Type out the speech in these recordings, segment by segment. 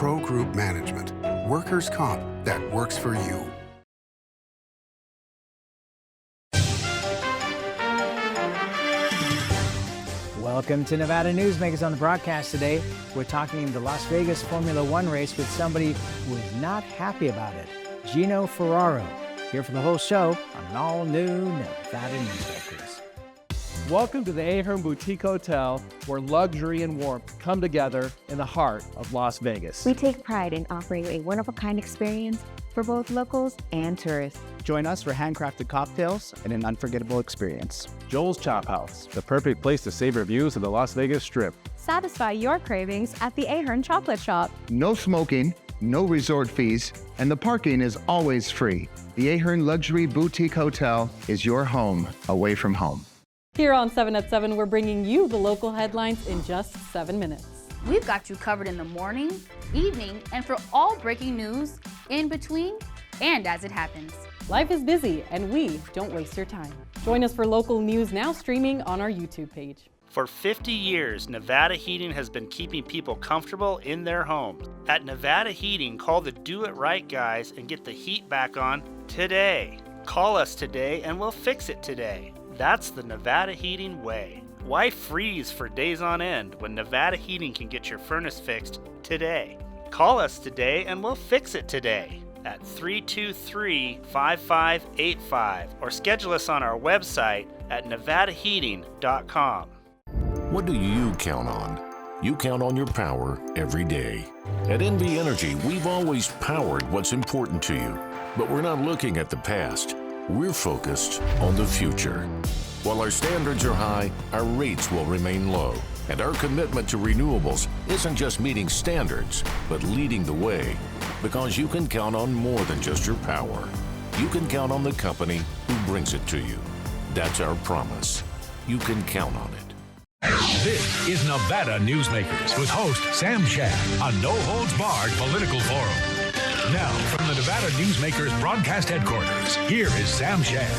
Pro Group Management. Workers' comp that works for you. Welcome to Nevada Newsmakers. On the broadcast today, we're talking the Las Vegas Formula One race with somebody who is not happy about it, Gino Ferraro. Here for the whole show on an all-new Nevada Newsmakers. Welcome to the Ahern Boutique Hotel, where luxury and warmth come together in the heart of Las Vegas. We take pride in offering a one-of-a-kind experience for both locals and tourists. Join us for handcrafted cocktails and an unforgettable experience. Joel's Chop House, the perfect place to savor views of the Las Vegas Strip. Satisfy your cravings at the Ahern Chocolate Shop. No smoking, no resort fees, and the parking is always free. The Ahern Luxury Boutique Hotel is your home away from home. Here on 7 at 7, we're bringing you the local headlines in just 7 minutes. We've got you covered in the morning, evening, and for all breaking news in between and as it happens. Life is busy, and we don't waste your time. Join us for local news now streaming on our YouTube page. For 50 years, Nevada Heating has been keeping people comfortable in their homes. At Nevada Heating, call the Do It Right guys and get the heat back on today. Call us today and we'll fix it today. That's the Nevada Heating way. Why freeze for days on end when Nevada Heating can get your furnace fixed today? Call us today and we'll fix it today at 323-5585 or schedule us on our website at nevadaheating.com. What do you count on? You count on your power every day. At NV Energy, we've always powered what's important to you, but we're not looking at the past. We're focused on the future. While our standards are high, our rates will remain low. And our commitment to renewables isn't just meeting standards, but leading the way. Because you can count on more than just your power. You can count on the company who brings it to you. That's our promise. You can count on it. This is Nevada Newsmakers with host Sam Shad on No Holds Barred Political Forum. Now, from the Nevada Newsmakers broadcast headquarters, here is Sam Shad.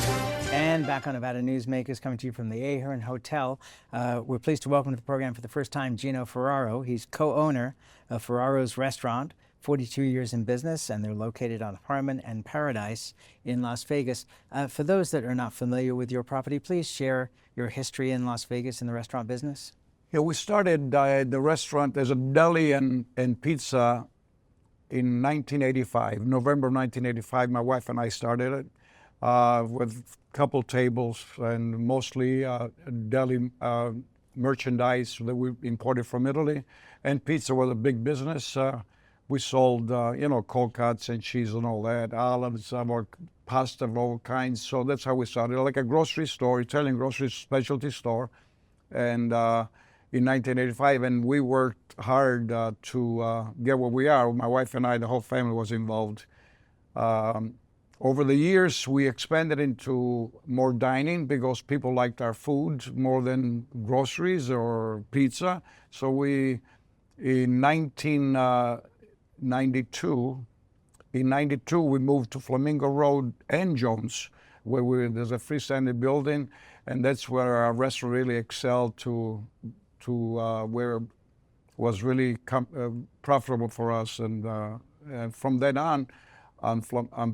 And back on Nevada Newsmakers, coming to you from the Ahern Hotel. We're pleased to welcome to the program for the first time Gino Ferraro. He's co-owner of Ferraro's Restaurant, 42 years in business, and they're located on Harmon and Paradise in Las Vegas. For those that are not familiar with your property, please share your history in Las Vegas in the restaurant business. Yeah, we started the restaurant as a deli and pizza in 1985, November 1985. My wife and I started it with a couple tables and mostly deli merchandise that we imported from Italy. And pizza was a big business. We sold, cold cuts and cheese and all that, olives, pasta of all kinds. So that's how we started, like a grocery store, Italian grocery specialty store. And in 1985, and we worked hard to get where we are. My wife and I, the whole family was involved. Over the years, we expanded into more dining because people liked our food more than groceries or pizza. So we, in 1992, we moved to Flamingo Road and Jones, where there's a freestanding building, and that's where our restaurant really excelled to where it was really profitable for us. And from then on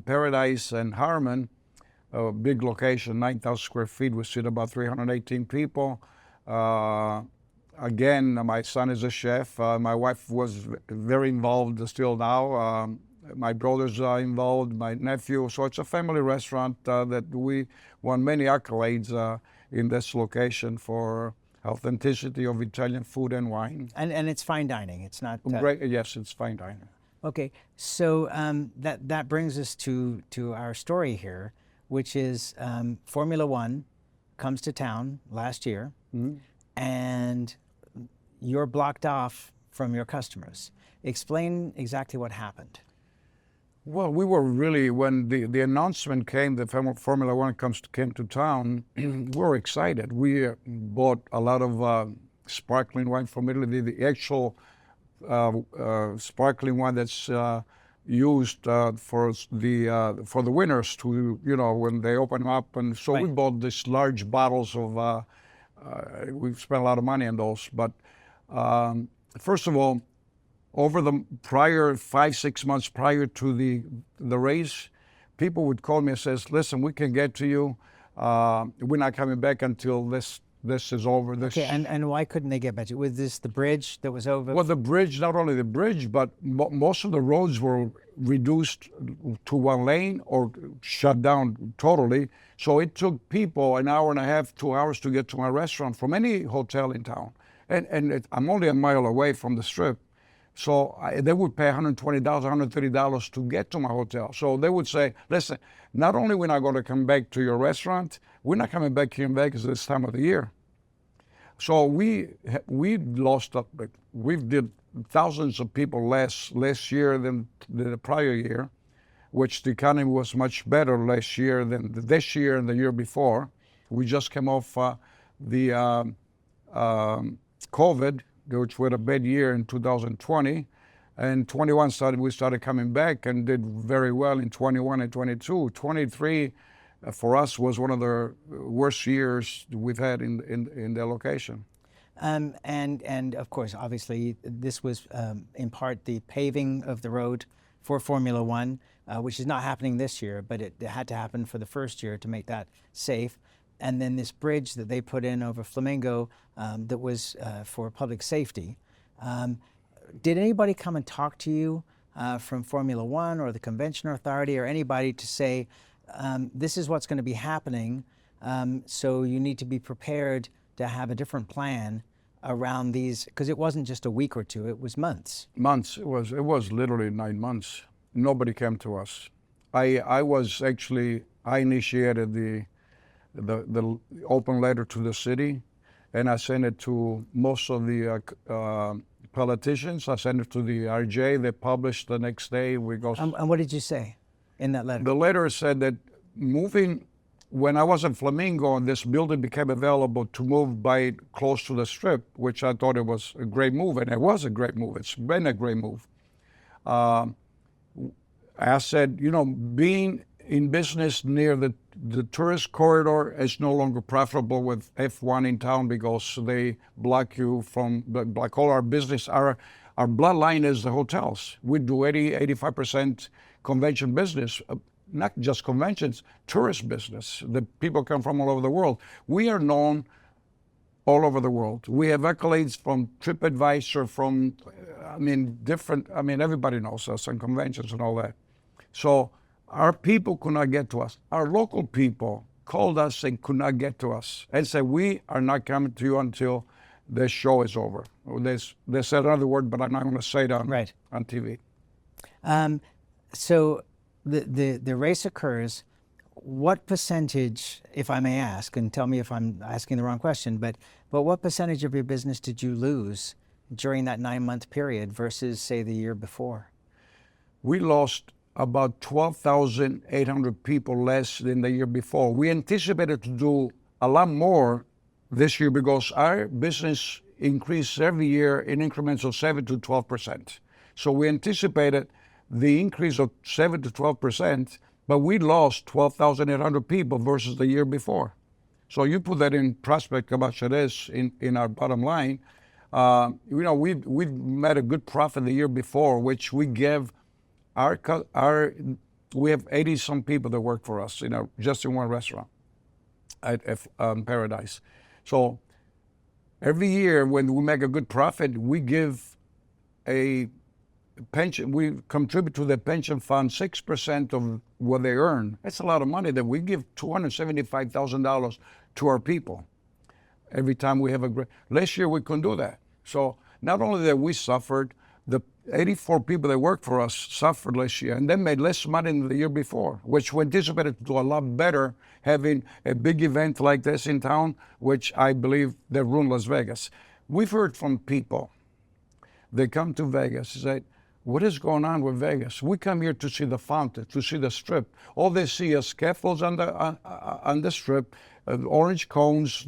Paradise and Harmon, a big location, 9,000 square feet, we sit about 318 people. Again, my son is a chef. My wife was very involved still now. My brothers are involved, my nephew. So it's a family restaurant that we won many accolades in this location for authenticity of Italian food and wine. And it's fine dining. It's not great. Yes, it's fine dining. Okay, so that brings us to our story here, which is Formula One comes to town last year, and you're blocked off from your customers. Explain exactly what happened. Well, we were really, when the announcement came that Formula One came to town, we were excited. We bought a lot of sparkling wine from Italy, the actual sparkling wine that's used for the winners to, when they open them up. And so we bought these large bottles of, we spent a lot of money on those. But first of all, over the prior 5-6 months prior to the race, people would call me and says, listen, we can get to you. We're not coming back until this is over. Okay, and why couldn't they get back to you? Was this the bridge that was over? Well, the bridge, not only the bridge, but most of the roads were reduced to one lane or shut down totally. So it took people an hour and a half, 2 hours to get to my restaurant from any hotel in town. And I'm only a mile away from the Strip. So they would pay $120, $130 to get to my hotel. So they would say, listen, not only we're not going to come back to your restaurant, we're not coming back here in Vegas this time of the year. So we did thousands of people less year than the prior year, which the economy was much better last year than this year and the year before. We just came off the COVID, which was a bad year in 2020, and 21 we started coming back and did very well in 21 and 22. 23 for us was one of the worst years we've had in the location. And of course, obviously, this was in part the paving of the road for Formula One, which is not happening this year, but it had to happen for the first year to make that safe. And then this bridge that they put in over Flamingo that was for public safety. Did anybody come and talk to you from Formula One or the Convention Authority or anybody to say, this is what's going to be happening, so you need to be prepared to have a different plan around these, because it wasn't just a week or two, it was months. Months, it was literally 9 months. Nobody came to us. I initiated the open letter to the city, and I sent it to most of the politicians. I sent it to the RJ. They published the next day. And what did you say in that letter? The letter said that when I was in Flamingo and this building became available to move by close to the Strip, which I thought it was a great move, and it was a great move. It's been a great move. I said, being in business near the tourist corridor is no longer profitable with F1 in town because they block all our business. Our bloodline is the hotels. We do 85% convention business. Not just conventions, tourist business. The people come from all over the world. We are known all over the world. We have accolades from TripAdvisor, everybody knows us on conventions and all that. So our people could not get to us. Our local people called us and could not get to us and said, we are not coming to you until this show is over. They said another word, but I'm not going to say it on TV. So the race occurs. What percentage, if I may ask, and tell me if I'm asking the wrong question, but what percentage of your business did you lose during that 9-month period versus, say, the year before? We lost about 12,800 people less than the year before. We anticipated to do a lot more this year because our business increased every year in increments of 7 to 12%. So we anticipated the increase of 7 to 12%, but we lost 12,800 people versus the year before. So you put that in prospect how much it is in our bottom line. We made a good profit the year before, which we gave we have 80 some people that work for us, just in one restaurant at Paradise. So every year when we make a good profit, we give a pension. We contribute to the pension fund 6% of what they earn. That's a lot of money. That we give $275,000 to our people every time we have a great. Last year we couldn't do that. So not only that we suffered, the 84 people that work for us suffered last year, and they made less money than the year before, which we anticipated to do a lot better having a big event like this in town, which I believe they ruined Las Vegas. We've heard from people. They come to Vegas and say, what is going on with Vegas? We come here to see the fountain, to see the Strip. All they see is scaffolds on the Strip, orange cones,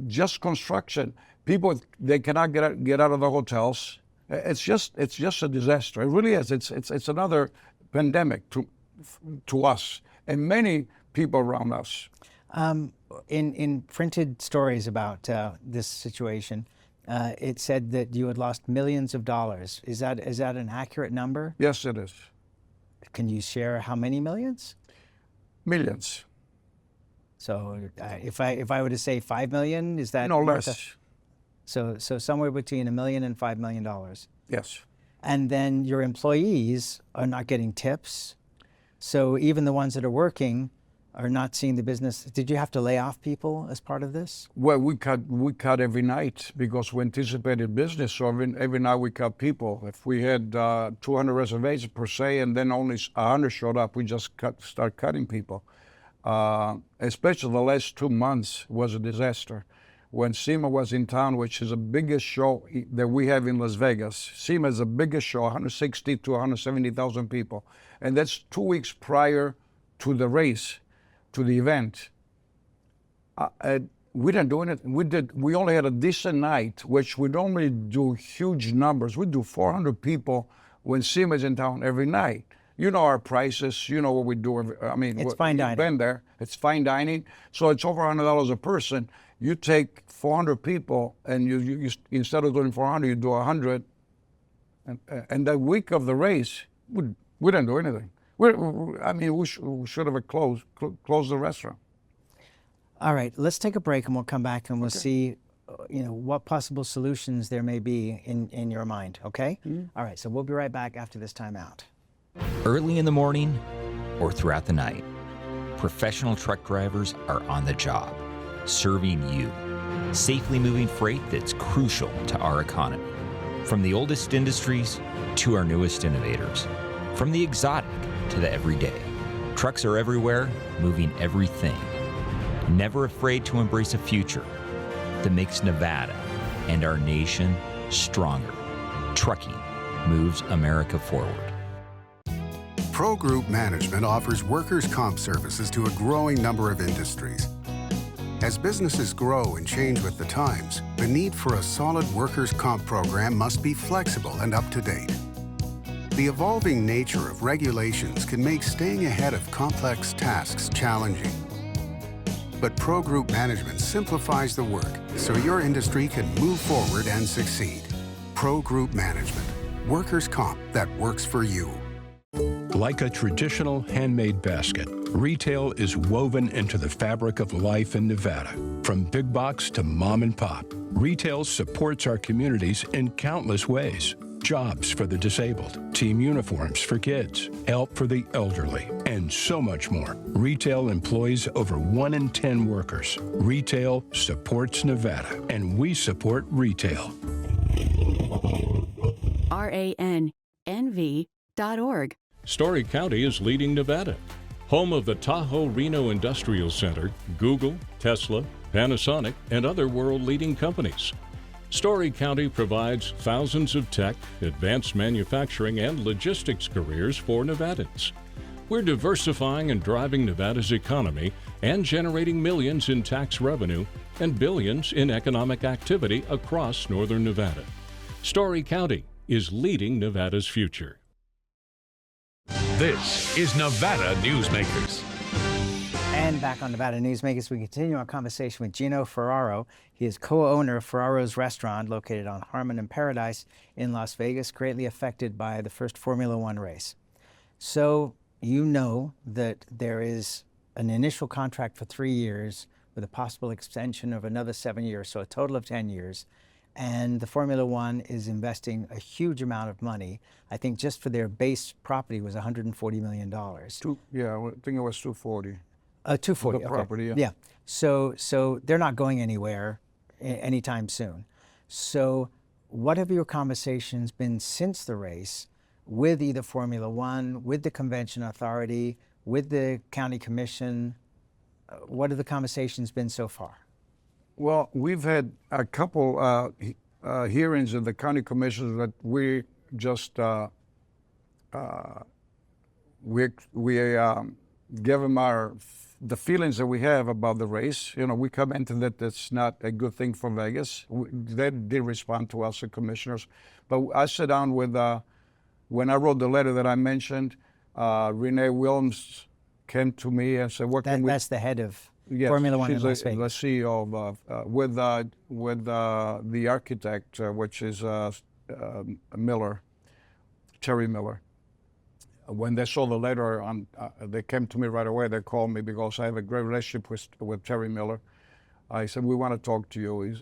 just construction. People, they cannot get out of the hotels. It's just a disaster. It really is. It's another pandemic to us and many people around us. In printed stories about this situation, it said that you had lost millions of dollars. Is that an accurate number? Yes, it is. Can you share how many millions? Millions. So if I were to say 5 million, is that no less? So somewhere between $1 million and $5 million. Yes. And then your employees are not getting tips. So even the ones that are working are not seeing the business. Did you have to lay off people as part of this? Well, we cut every night because we anticipated business. So every night we cut people. If we had 200 reservations per se, and then only 100 showed up, we just start cutting people. Especially the last 2 months was a disaster. When SEMA was in town, which is the biggest show that we have in Las Vegas. SEMA is the biggest show, 160 to 170,000 people, and that's 2 weeks prior to the race, to the event. We didn't do anything. We only had a decent night, which we normally do huge numbers. We do 400 people when SEMA is in town every night. You know our prices. You know what we do. It's fine dining. You've been there. It's fine dining. So it's over $100 a person. You take 400 people, and you instead of doing 400, you do 100. And the week of the race, we didn't do anything. We should have closed the restaurant. All right, let's take a break, and we'll come back and we'll see, what possible solutions there may be in your mind. Okay? Mm-hmm. All right. So we'll be right back after this time out. Early in the morning or throughout the night, professional truck drivers are on the job, serving you, safely moving freight that's crucial to our economy. From the oldest industries to our newest innovators, from the exotic to the everyday, trucks are everywhere, moving everything. Never afraid to embrace a future that makes Nevada and our nation stronger. Trucking moves America forward. Pro Group Management offers workers' comp services to a growing number of industries. As businesses grow and change with the times, the need for a solid workers' comp program must be flexible and up to date. The evolving nature of regulations can make staying ahead of complex tasks challenging. But Pro Group Management simplifies the work so your industry can move forward and succeed. Pro Group Management, workers' comp that works for you. Like a traditional handmade basket, retail is woven into the fabric of life in Nevada. From big box to mom and pop, retail supports our communities in countless ways. Jobs for the disabled, team uniforms for kids, help for the elderly, and so much more. Retail employs over 1 in 10 workers. Retail supports Nevada, and we support retail. RANNV.org. Story County is leading Nevada. Home of the Tahoe Reno Industrial Center, Google, Tesla, Panasonic, and other world-leading companies. Story County provides thousands of tech, advanced manufacturing, and logistics careers for Nevadans. We're diversifying and driving Nevada's economy and generating millions in tax revenue and billions in economic activity across northern Nevada. Story County is leading Nevada's future. This is Nevada Newsmakers. And back on Nevada Newsmakers, we continue our conversation with Gino Ferraro. He is co-owner of Ferraro's Restaurant, located on Harmon and Paradise in Las Vegas, greatly affected by the first Formula One race. So you know that there is an initial contract for 3 years with a possible extension of another 7 years, so a total of 10 years. And the Formula One is investing a huge amount of money. I think just for their base property was $140 million. I think it was 240. 240, the property, yeah. So they're not going anywhere anytime soon. So what have your conversations been since the race with either Formula One, with the convention authority, with the county commission? What have the conversations been so far? Well, we've had a couple hearings in the county commissioners that we just give them the feelings that we have about the race. We commented that it's not a good thing for Vegas. They did respond to us, the commissioners. But I sat down with, when I wrote the letter that I mentioned, Renee Williams came to me and said, "What can we?" That's the head of Yes, Formula One in she's Las the Vegas. CEO of with the architect, which is Miller, Terry Miller. When they saw the letter, they came to me right away. They called me because I have a great relationship with Terry Miller. I said, we want to talk to you.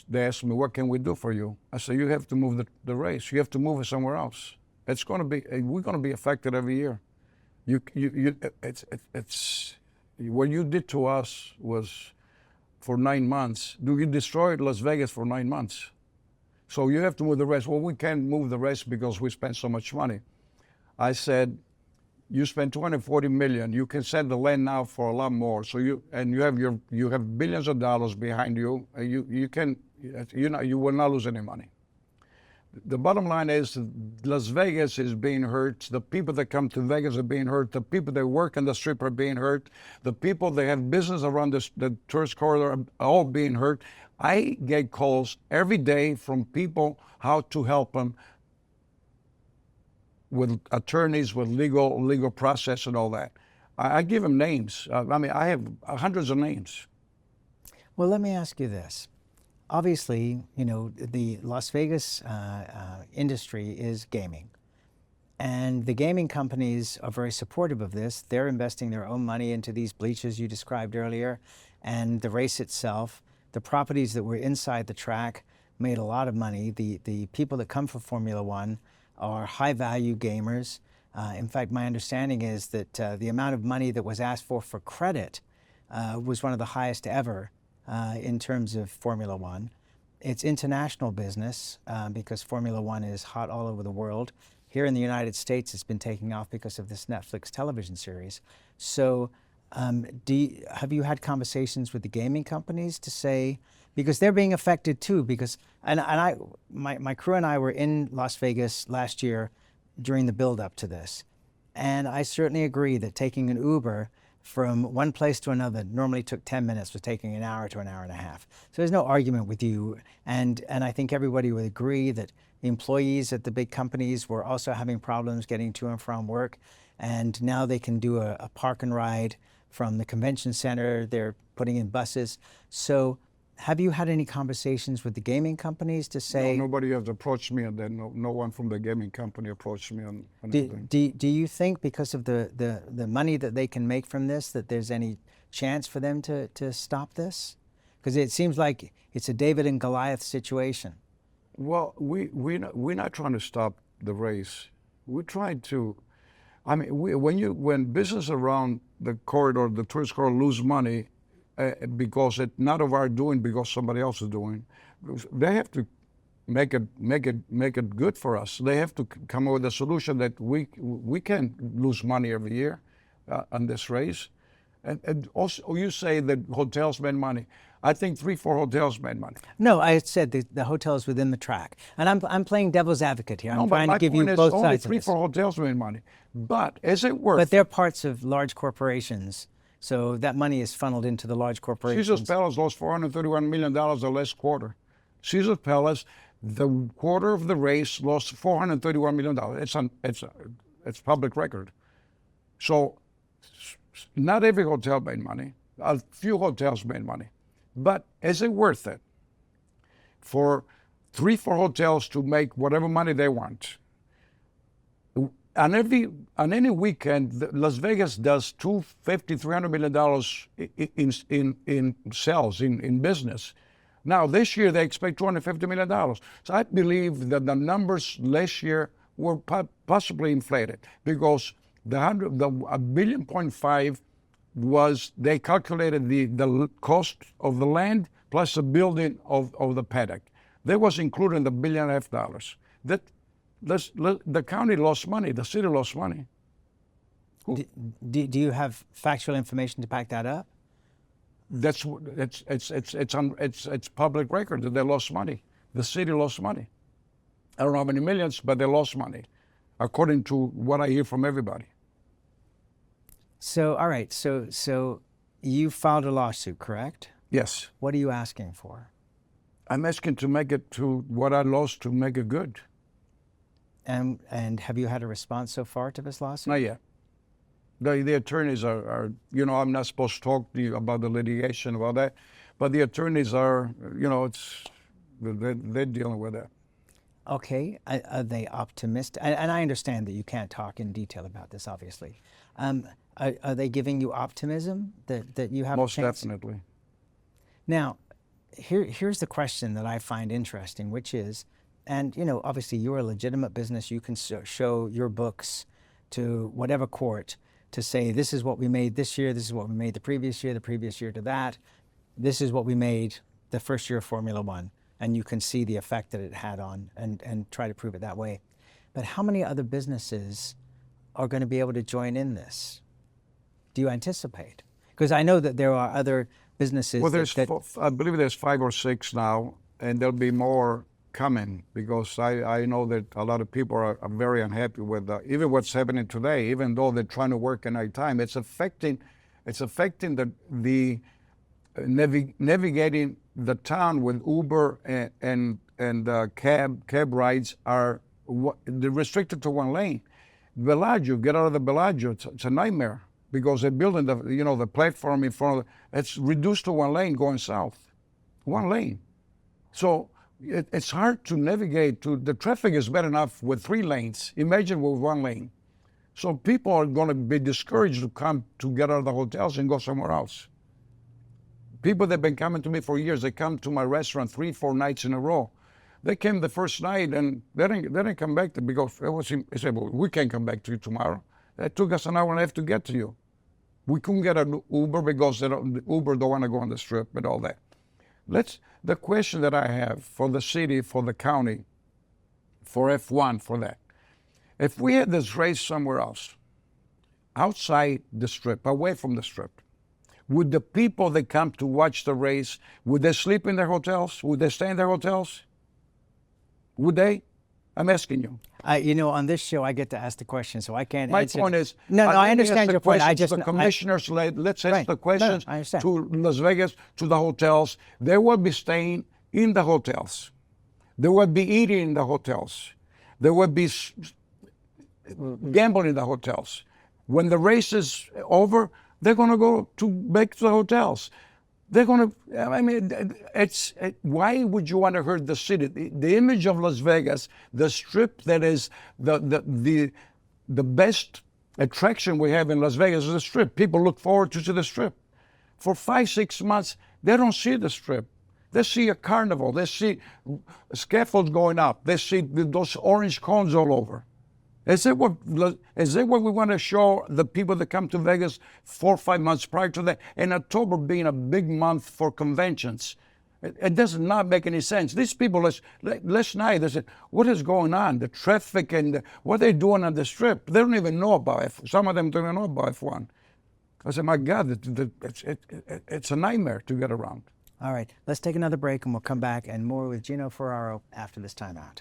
They asked me, what can we do for you? I said, you have to move the race. You have to move it somewhere else. It's going to be, we're going to be affected every year. What you did to us was for 9 months. You destroyed Las Vegas for 9 months. So you have to move the race. Well, we can't move the race because we spent so much money. I said, you spent $240 million. You can sell the land now for a lot more. So you have billions of dollars behind you. You will not lose any money. The bottom line is Las Vegas is being hurt. The people that come to Vegas are being hurt. The people that work in the Strip are being hurt. The people that have business around the tourist corridor are all being hurt. I get calls every day from people how to help them with attorneys, with legal process and all that. I give them names. I have hundreds of names. Well, let me ask you this. Obviously, the Las Vegas industry is gaming. And the gaming companies are very supportive of this. They're investing their own money into these bleachers you described earlier, and the race itself. The properties that were inside the track made a lot of money. The people that come for Formula One are high-value gamers. In fact, my understanding is that the amount of money that was asked for credit was one of the highest ever in terms of Formula One. It's international business because Formula One is hot all over the world. Here in the United States, it's been taking off because of this Netflix television series. So have you had conversations with the gaming companies to say, because they're being affected too, my crew and I were in Las Vegas last year during the build-up to this. And I certainly agree that taking an Uber from one place to another normally took 10 minutes, was taking an hour to an hour and a half. So there's no argument with you. And I think everybody would agree that the employees at the big companies were also having problems getting to and from work. And now they can do a park and ride from the convention center. They're putting in buses. So have you had any conversations with the gaming companies to say? No, nobody has approached me, and then no one from the gaming company approached me on anything. Do you think because of the money that they can make from this, that there's any chance for them to stop this? Because it seems like it's a David and Goliath situation. Well, we're not trying to stop the race. We're trying to, when business around the corridor, the tourist corridor, lose money, because it's not of our doing, because somebody else is doing, they have to make it good for us. They have to come up with a solution that we can't lose money every year on this race. And also, you say that hotels made money. I think 3-4 hotels made money. No, I said the hotels within the track, and I'm playing devil's advocate here. I'm trying to give you both sides of this. Only 3-4 hotels made money, but is it worth? But they're parts of large corporations. So that money is funneled into the large corporations. Caesar's Palace lost $431 million the last quarter. Caesar's Palace, the quarter of the race, lost $431 million. It's public record. So not every hotel made money. A few hotels made money. But is it worth it for 3-4 hotels to make whatever money they want? On any weekend, Las Vegas does $250–300 million in sales, in business. Now this year they expect $250 million. So I believe that the numbers last year were possibly inflated because the $1.5 billion was, they calculated the cost of the land plus the building of the paddock. That was included in the $1.5 billion. The county lost money. The city lost money. Do you have factual information to back that up? It's public record that they lost money. The city lost money. I don't know how many millions, but they lost money, according to what I hear from everybody. So, all right. So you filed a lawsuit, correct? Yes. What are you asking for? I'm asking to make it to what I lost, to make it good. And have you had a response so far to this lawsuit? Not yet. The attorneys are, you know, I'm not supposed to talk to you about the litigation about that, but the attorneys are, you know, they're dealing with that. Okay, are they optimistic? And I understand that you can't talk in detail about this, obviously. Are they giving you optimism that you have Most a chance? definitely. Now, here's the question that I find interesting, which is, and you know, obviously you're a legitimate business. You can show your books to whatever court to say, this is what we made this year, this is what we made the previous year to that, this is what we made the first year of Formula One. And you can see the effect that it had on, and try to prove it that way. But how many other businesses are going to be able to join in this? Do you anticipate? Because I know that there are other businesses. Well, I believe there's 5 or 6 now, and there'll be more coming, because I know that a lot of people are very unhappy with even what's happening today. Even though they're trying to work at night time, it's affecting the navigating the town with Uber and cab rides are they're restricted to one lane. Bellagio, get out of the Bellagio. It's a nightmare, because they're building the platform in front of it's reduced to one lane going south, one lane. So it's hard to navigate. The traffic is bad enough with 3 lanes. Imagine with 1 lane. So people are going to be discouraged to come to get out of the hotels and go somewhere else. People that have been coming to me for years, they come to my restaurant 3, 4 nights in a row. They came the first night and they didn't come back because they said, well, we can't come back to you tomorrow. It took us an hour and a half to get to you. We couldn't get an Uber because the Uber don't want to go on the strip and all that. The question that I have for the city, for the county, for F1, for that, if we had this race somewhere else, outside the strip, away from the strip, would the people that come to watch the race, would they sleep in their hotels? Would they stay in their hotels? Would they? I'm asking you. You know, on this show, I get to ask the question, so I can't answer. My point is, no, I understand your point. The commissioners, let's ask the questions to Las Vegas, to the hotels. They will be staying in the hotels. They will be eating in the hotels. They will be gambling in the hotels. When the race is over, they're going to go back to the hotels. They're going to, I mean, why would you want to hurt the city? The image of Las Vegas, the strip that is the best attraction we have in Las Vegas is the strip. People look forward to see the strip. For 5, 6 months, they don't see the strip. They see a carnival. They see scaffolds going up. They see those orange cones all over. Is that what we want to show the people that come to Vegas 4 or 5 months prior to that? And October being a big month for conventions. It does not make any sense. These people, last night, they said, what is going on? The traffic and what they're doing on the strip. They don't even know about it. Some of them don't know about F1. I said, my God, it's a nightmare to get around. All right, let's take another break and we'll come back and more with Gino Ferraro after this timeout.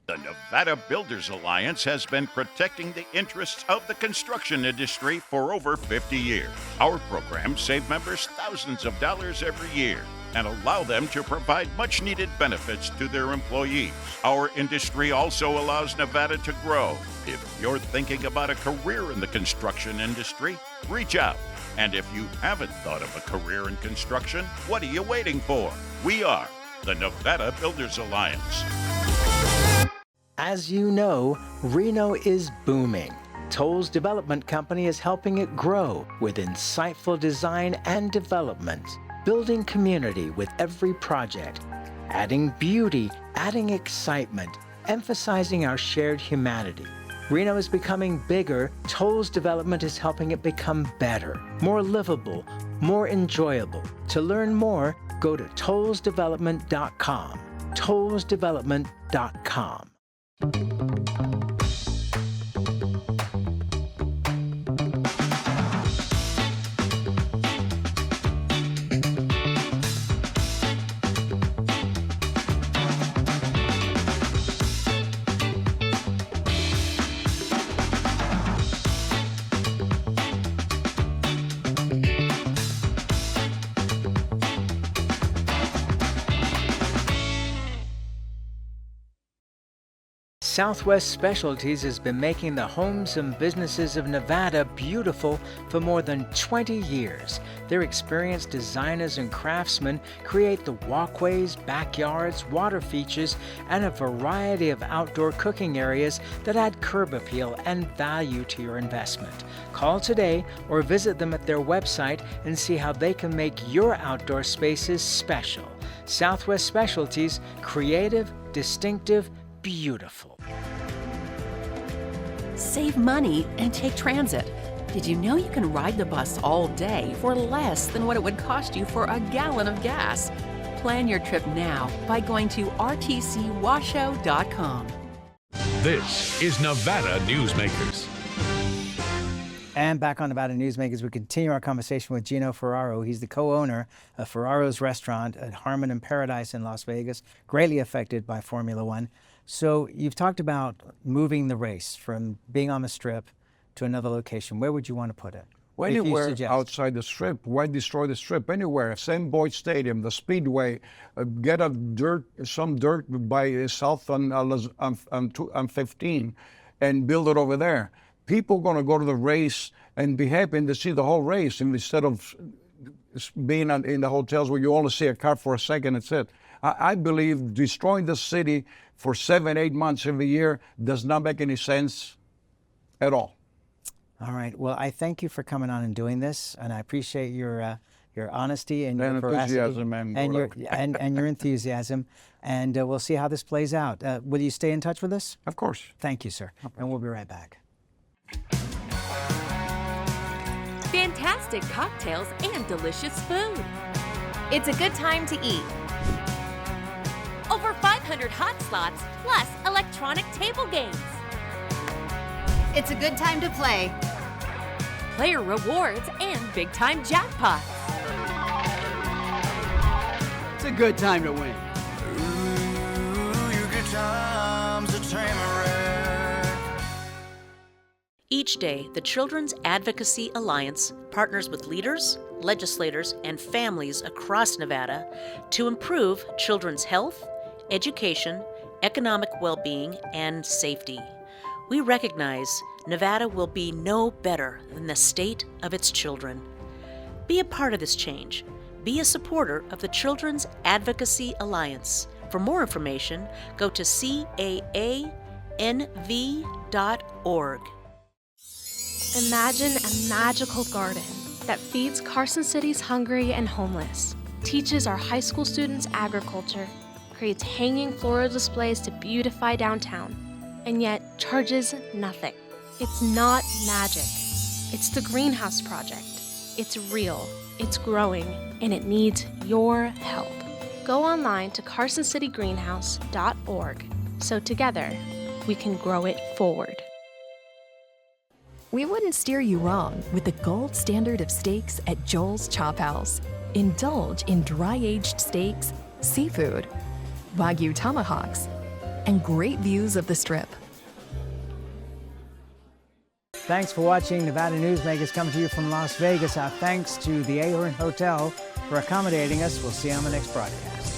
The Nevada Builders Alliance has been protecting the interests of the construction industry for over 50 years. Our programs save members thousands of dollars every year and allow them to provide much-needed benefits to their employees. Our industry also allows Nevada to grow. If you're thinking about a career in the construction industry, reach out. And if you haven't thought of a career in construction, what are you waiting for? We are the Nevada Builders Alliance. As you know, Reno is booming. Toll's development company is helping it grow with insightful design and development, building community with every project, adding beauty, adding excitement, emphasizing our shared humanity. Reno is becoming bigger. Toll's development is helping it become better, more livable, more enjoyable. To learn more, go to tollsdevelopment.com. tollsdevelopment.com. Southwest Specialties has been making the homes and businesses of Nevada beautiful for more than 20 years. Their experienced designers and craftsmen create the walkways, backyards, water features, and a variety of outdoor cooking areas that add curb appeal and value to your investment. Call today or visit them at their website and see how they can make your outdoor spaces special. Southwest Specialties, creative, distinctive, beautiful. Save money and take transit. Did you know you can ride the bus all day for less than what it would cost you for a gallon of gas? Plan your trip now by going to rtcwashoe.com. This is Nevada Newsmakers. And back on Nevada Newsmakers, we continue our conversation with Gino Ferraro. He's the co-owner of Ferraro's Restaurant at Harmon and Paradise in Las Vegas, greatly affected by Formula One. So you've talked about moving the race from being on the Strip to another location. Where would you want to put it? Anywhere outside the Strip. Why destroy the Strip? Anywhere. St. Boyd Stadium, the Speedway. Get some dirt by south on 15 and build it over there. People are going to go to the race and be happy to see the whole race instead of being in the hotels where you only see a car for a second. That's it. I believe destroying the city for 7-8 months every year does not make any sense at all. All right. Well, I thank you for coming on and doing this, and I appreciate your honesty and your enthusiasm and your enthusiasm. And we'll see how this plays out. Will you stay in touch with us? Of course. Thank you, sir. Okay. And we'll be right back. Fantastic cocktails and delicious food. It's a good time to eat. Over 500 hot slots, plus electronic table games. It's a good time to play. Player rewards and big-time jackpots. It's a good time to win. Ooh, your good time's a tamarack. Each day, the Children's Advocacy Alliance partners with leaders, legislators, and families across Nevada to improve children's health, education, economic well-being, and safety. We recognize Nevada will be no better than the state of its children. Be a part of this change. Be a supporter of the Children's Advocacy Alliance. For more information, go to caanv.org. Imagine a magical garden that feeds Carson City's hungry and homeless, teaches our high school students agriculture, creates hanging floral displays to beautify downtown, and yet charges nothing. It's not magic. It's the Greenhouse Project. It's real, it's growing, and it needs your help. Go online to carsоncitygreenhouse.org so together we can grow it forward. We wouldn't steer you wrong with the gold standard of steaks at Joel's Chop House. Indulge in dry-aged steaks, seafood, Wagyu tomahawks, and great views of the Strip. Thanks for watching Nevada Newsmakers coming to you from Las Vegas. Our thanks to the Ahern Hotel for accommodating us. We'll see you on the next broadcast.